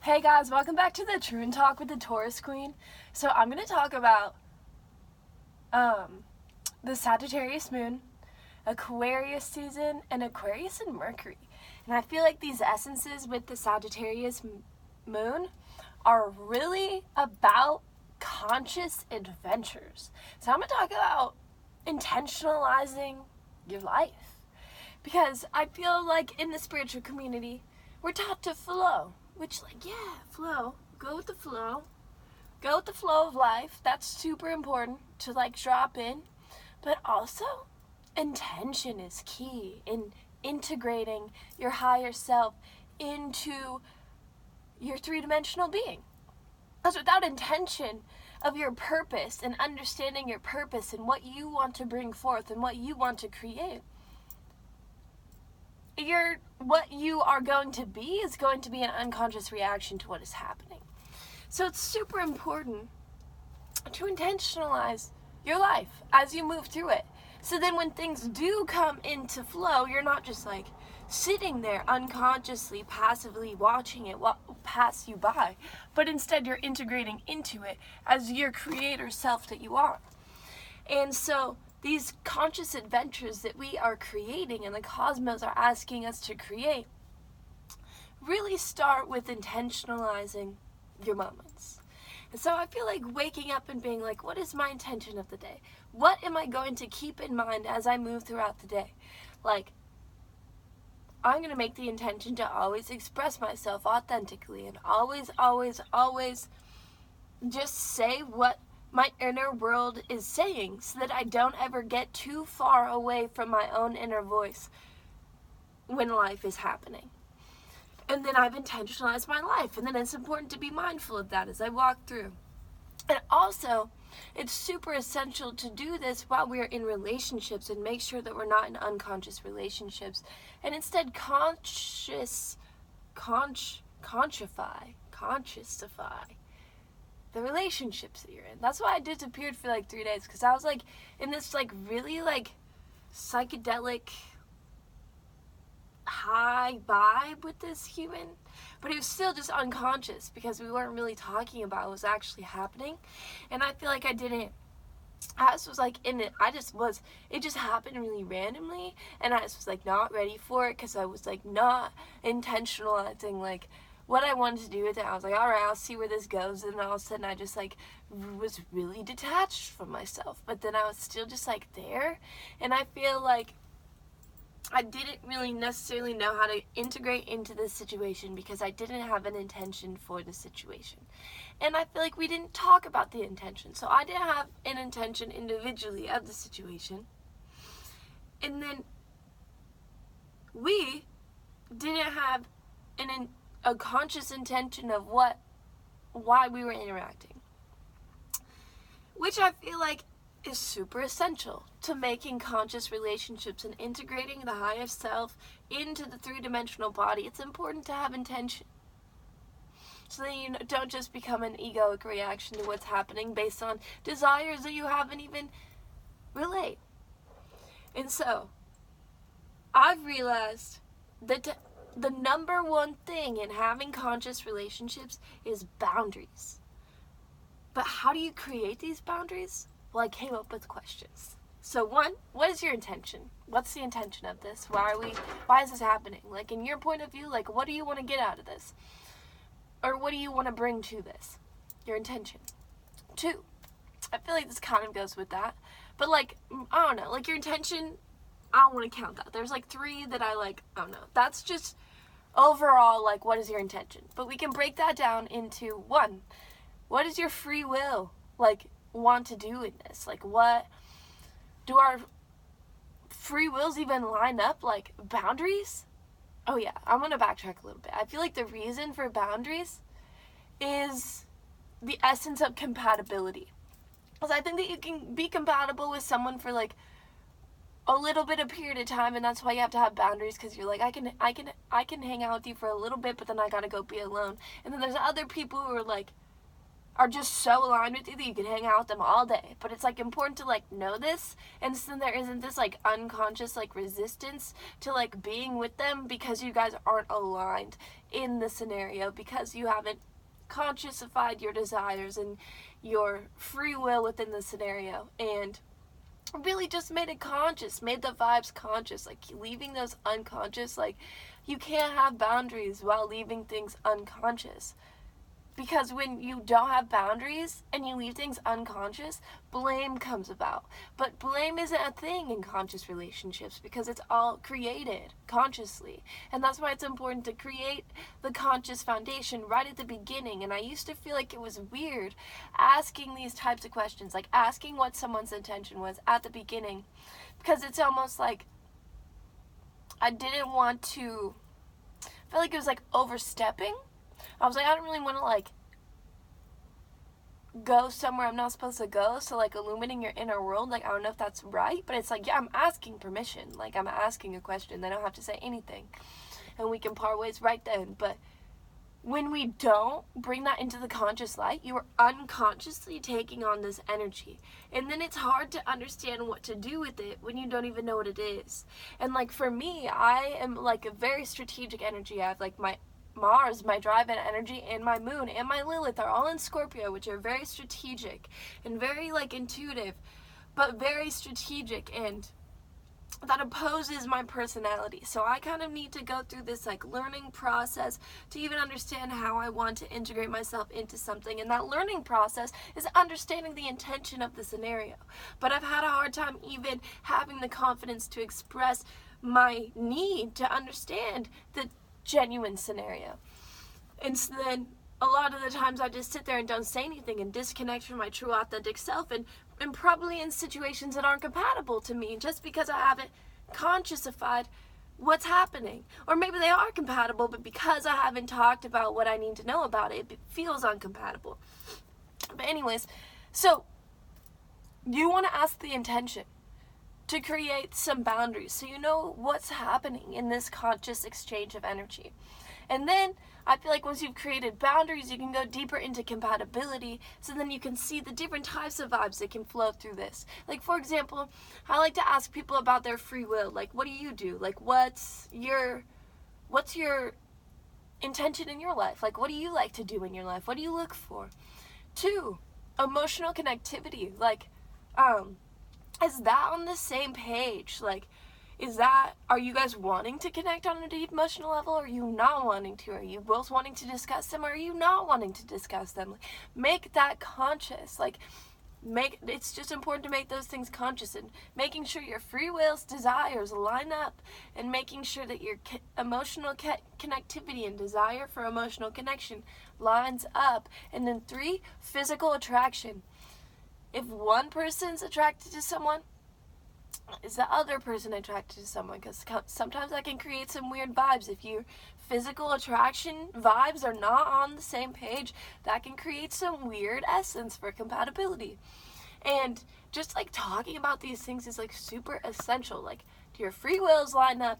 Hey guys, welcome back to the True Talk with the Taurus Queen. So I'm going to talk about the Sagittarius moon, Aquarius season, and Aquarius and Mercury. And I feel like these essences with the Sagittarius moon are really about conscious adventures. So I'm going to talk about intentionalizing your life. Because I feel like in the spiritual community, we're taught to flow. Which, flow. Go with the flow. Go with the flow of life. That's super important to, drop in. But also, intention is key in integrating your higher self into your three-dimensional being. Because without intention of your purpose and understanding your purpose and what you want to bring forth and what you want to create, what you are going to be is going to be an unconscious reaction to what is happening. So it's super important to intentionalize your life as you move through it. So then when things do come into flow, you're not just sitting there unconsciously, passively watching it pass you by, but instead you're integrating into it as your creator self that you are. And so these conscious adventures that we are creating and the cosmos are asking us to create really start with intentionalizing your moments. And so I feel like waking up and being like, what is my intention of the day? What am I going to keep in mind as I move throughout the day? I'm going to make the intention to always express myself authentically and always just say what my inner world is saying, so that I don't ever get too far away from my own inner voice when life is happening. And then I've intentionalized my life, and then it's important to be mindful of that as I walk through. And also, it's super essential to do this while we're in relationships and make sure that we're not in unconscious relationships, and instead consciously the relationships that you're in. That's why I disappeared for 3 days, because I was in this really psychedelic high vibe with this human, but it was still just unconscious because we weren't really talking about what was actually happening. And I feel like I just was in it. It just happened really randomly, and I just was not ready for it because I was not intentionalizing what I wanted to do with it. I was all right, I'll see where this goes. And all of a sudden I just was really detached from myself, but then I was still just there. And I feel like I didn't really necessarily know how to integrate into this situation because I didn't have an intention for the situation. And I feel like we didn't talk about the intention. So I didn't have an intention individually of the situation. And then we didn't have a conscious intention of why we were interacting, which I feel like is super essential to making conscious relationships and integrating the higher self into the three-dimensional body. It's important to have intention, so that you don't just become an egoic reaction to what's happening based on desires that you haven't even relayed. And so I've realized that the number one thing in having conscious relationships is boundaries. But how do you create these boundaries? Well, I came up with questions. So one, what is your intention? What's the intention of this? Why is this happening? In your point of view, what do you want to get out of this? Or what do you want to bring to this? Your intention. Two, I feel like this kind of goes with that. But I don't know, your intention, I don't want to count that. There's 3 that I don't know. That's just overall, what is your intention? But we can break that down into 1, what is your free will, want to do in this? What do our free wills even line up? Boundaries? Oh yeah, I'm going to backtrack a little bit. I feel like the reason for boundaries is the essence of compatibility. Because I think that you can be compatible with someone for a little bit of period of time, and that's why you have to have boundaries, because you're I can hang out with you for a little bit, but then I gotta go be alone. And then there's other people who are are just so aligned with you that you can hang out with them all day. But it's like important to like know this, and so there isn't this like unconscious like resistance to like being with them because you guys aren't aligned in the scenario, because you haven't consciousified your desires and your free will within the scenario, and really just made it conscious, made the vibes conscious, like leaving those unconscious. Like, you can't have boundaries while leaving things unconscious. Because when you don't have boundaries and you leave things unconscious, blame comes about. But blame isn't a thing in conscious relationships because it's all created consciously. And that's why it's important to create the conscious foundation right at the beginning. And I used to feel like it was weird asking these types of questions, like asking what someone's intention was at the beginning, because it's almost like I didn't want to, I felt like it was like overstepping. I was like, I don't really want to like go somewhere I'm not supposed to go. So like illuminating your inner world, like I don't know if that's right, but it's like, yeah, I'm asking permission. Like I'm asking a question. They don't have to say anything. And we can part ways right then. But when we don't bring that into the conscious light, you are unconsciously taking on this energy. And then it's hard to understand what to do with it when you don't even know what it is. And like for me, I am like a very strategic energy. I have like my Mars, my drive and energy, and my moon and my Lilith are all in Scorpio, which are very strategic and very like intuitive, but very strategic, and that opposes my personality. So I kind of need to go through this like learning process to even understand how I want to integrate myself into something. And that learning process is understanding the intention of the scenario. But I've had a hard time even having the confidence to express my need to understand the genuine scenario. And so then a lot of the times I just sit there and don't say anything and disconnect from my true authentic self, and probably in situations that aren't compatible to me just because I haven't consciousified what's happening. Or maybe they are compatible, but because I haven't talked about what I need to know about it, it feels uncompatible. But anyways, so you want to ask the intention to create some boundaries so you know what's happening in this conscious exchange of energy. And then I feel like once you've created boundaries, you can go deeper into compatibility, so then you can see the different types of vibes that can flow through this. Like, for example, I like to ask people about their free will. Like, what do you do? Like, what's your intention in your life? Like, what do you like to do in your life? What do you look for? 2, emotional connectivity. Like, is that on the same page? Like, are you guys wanting to connect on a deep emotional level, or are you not wanting to? Are you both wanting to discuss them, or are you not wanting to discuss them? Like, make that conscious. Like, it's just important to make those things conscious, and making sure your free will's desires line up, and making sure that your emotional connectivity and desire for emotional connection lines up. And then 3, physical attraction. If one person's attracted to someone, is the other person attracted to someone? Because sometimes that can create some weird vibes. If your physical attraction vibes are not on the same page, that can create some weird essence for compatibility. And just like talking about these things is like super essential. Like, do your free wills line up?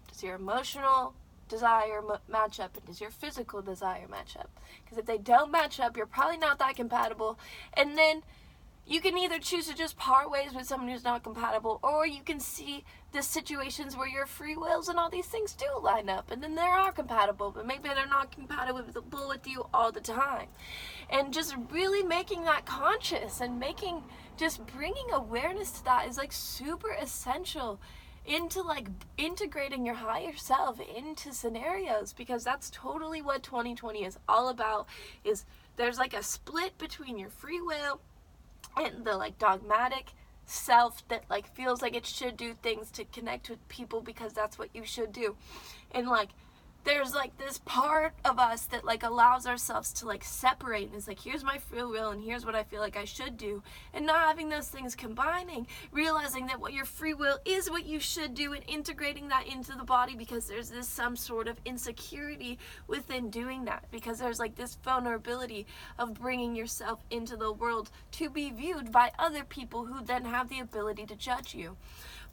Does your emotional desire match up? And does your physical desire match up? Because if they don't match up, you're probably not that compatible. And then you can either choose to just part ways with someone who's not compatible, or you can see the situations where your free wills and all these things do line up, and then they are compatible, but maybe they're not compatible with you all the time. And just really making that conscious and just bringing awareness to that is like super essential into like integrating your higher self into scenarios, because that's totally what 2020 is all about. Is there's like a split between your free will and the like dogmatic self that like feels like it should do things to connect with people because that's what you should do. And like there's like this part of us that like allows ourselves to like separate, and it's like, here's my free will and here's what I feel like I should do, and not having those things combining, realizing that what your free will is what you should do, and integrating that into the body, because there's this some sort of insecurity within doing that, because there's like this vulnerability of bringing yourself into the world to be viewed by other people who then have the ability to judge you.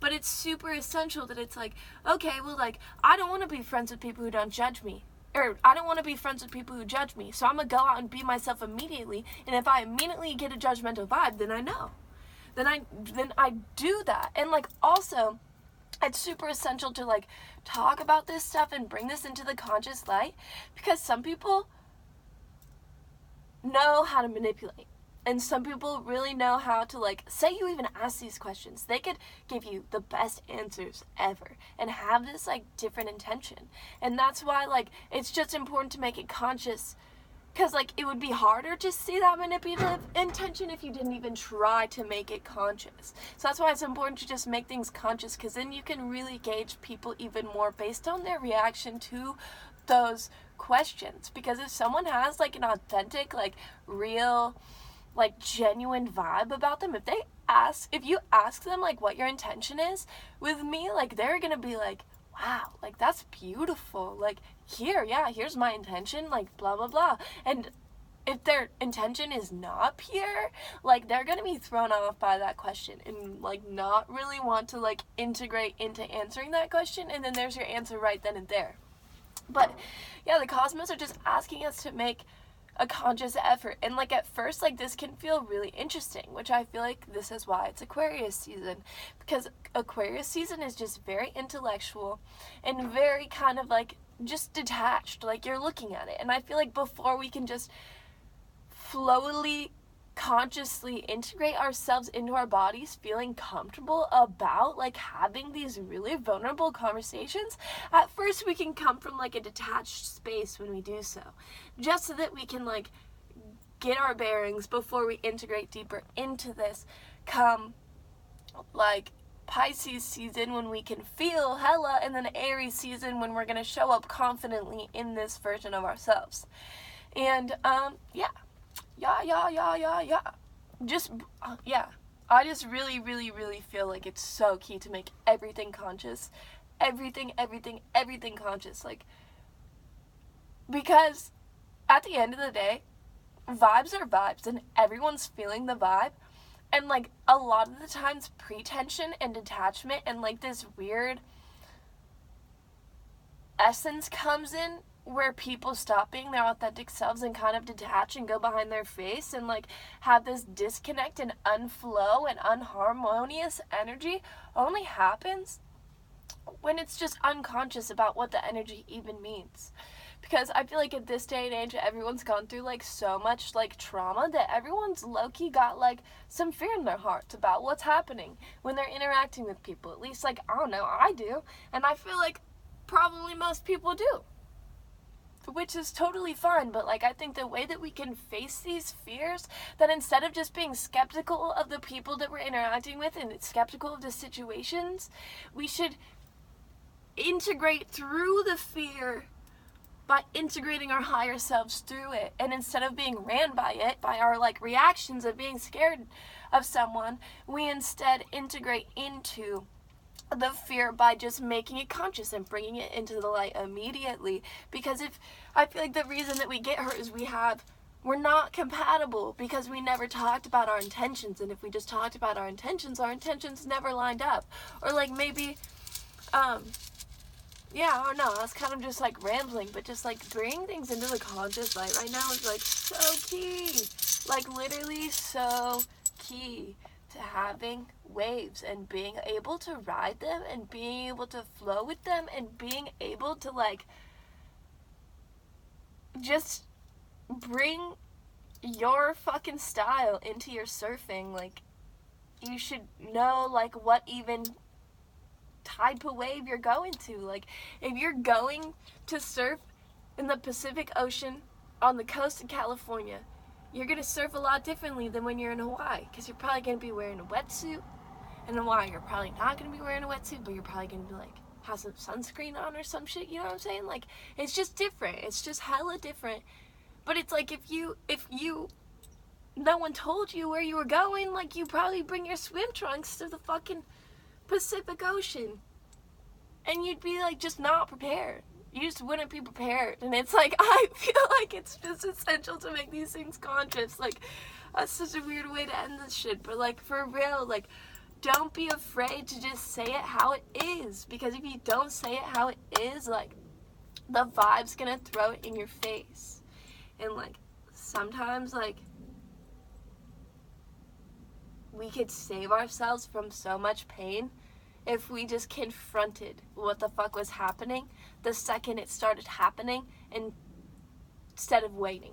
But it's super essential that it's like, okay, well, like, I don't want to be friends with people who don't judge me. or I don't want to be friends with people who judge me. So I'm going to go out and be myself immediately. And if I immediately get a judgmental vibe, then I know. Then I do that. And like, also, it's super essential to like talk about this stuff and bring this into the conscious light, because some people know how to manipulate. And some people really know how to, like, say you even ask these questions, they could give you the best answers ever and have this, like, different intention. And that's why, like, it's just important to make it conscious, because, like, it would be harder to see that manipulative intention if you didn't even try to make it conscious. So that's why it's important to just make things conscious, because then you can really gauge people even more based on their reaction to those questions. Because if someone has, like, an authentic, like, real, like, genuine vibe about them, if you ask them, like, what your intention is with me, like, they're gonna be like, wow, like, that's beautiful, like, here's my intention, like, blah blah blah. And if their intention is not pure, like, they're gonna be thrown off by that question and, like, not really want to, like, integrate into answering that question, and then there's your answer right then and there. But yeah, the cosmos are just asking us to make a conscious effort. And like, at first, like, this can feel really interesting, which I feel like this is why it's Aquarius season, because Aquarius season is just very intellectual and very kind of like just detached, like, you're looking at it. And I feel like before we can just flowily, consciously integrate ourselves into our bodies, feeling comfortable about, like, having these really vulnerable conversations, at first we can come from, like, a detached space when we do so, just so that we can, like, get our bearings before we integrate deeper into this, come, like, Pisces season when we can feel hella, and then Aries season when we're going to show up confidently in this version of ourselves. And yeah, I just really, really, really feel like it's so key to make everything conscious. Everything conscious. Like, because at the end of the day, vibes are vibes, and everyone's feeling the vibe. And, like, a lot of the times, pretension and detachment and, like, this weird essence comes in where people stop being their authentic selves and kind of detach and go behind their face and, like, have this disconnect and unflow and unharmonious energy only happens when it's just unconscious about what the energy even means. Because I feel like at this day and age, everyone's gone through, like, so much, like, trauma that everyone's low-key got, like, some fear in their hearts about what's happening when they're interacting with people. At least, like, I don't know, I do. And I feel like probably most people do, which is totally fine. But, like, I think the way that we can face these fears, that instead of just being skeptical of the people that we're interacting with and skeptical of the situations, we should integrate through the fear by integrating our higher selves through it. And instead of being ran by it, by our, like, reactions of being scared of someone, we instead integrate into the fear by just making it conscious and bringing it into the light immediately. Because I feel like the reason that we get hurt is we're not compatible because we never talked about our intentions. And if we just talked about our intentions never lined up. Or, like, maybe yeah, I don't know, I was kind of just, like, rambling, but just, like, bringing things into the conscious light right now is, like, so key. Like, literally so key to having waves and being able to ride them and being able to flow with them and being able to, like, just bring your fucking style into your surfing. Like, you should know, like, what even type of wave you're going to. Like, if you're going to surf in the Pacific Ocean on the coast of California, you're going to surf a lot differently than when you're in Hawaii, because you're probably going to be wearing a wetsuit. In Hawaii, you're probably not going to be wearing a wetsuit, but you're probably going to be, like, have some sunscreen on or some shit, you know what I'm saying? Like, it's just different. It's just hella different. But it's like, if you no one told you where you were going, like, you probably bring your swim trunks to the fucking Pacific Ocean, and you'd be, like, just not prepared. You just wouldn't be prepared. And it's like, I feel like it's just essential to make these things conscious. Like, that's such a weird way to end this shit, but, like, for real, like, don't be afraid to just say it how it is, because if you don't say it how it is, like, the vibe's gonna throw it in your face. And like sometimes like we could save ourselves from so much pain if we just confronted what the fuck was happening the second it started happening, and instead of waiting.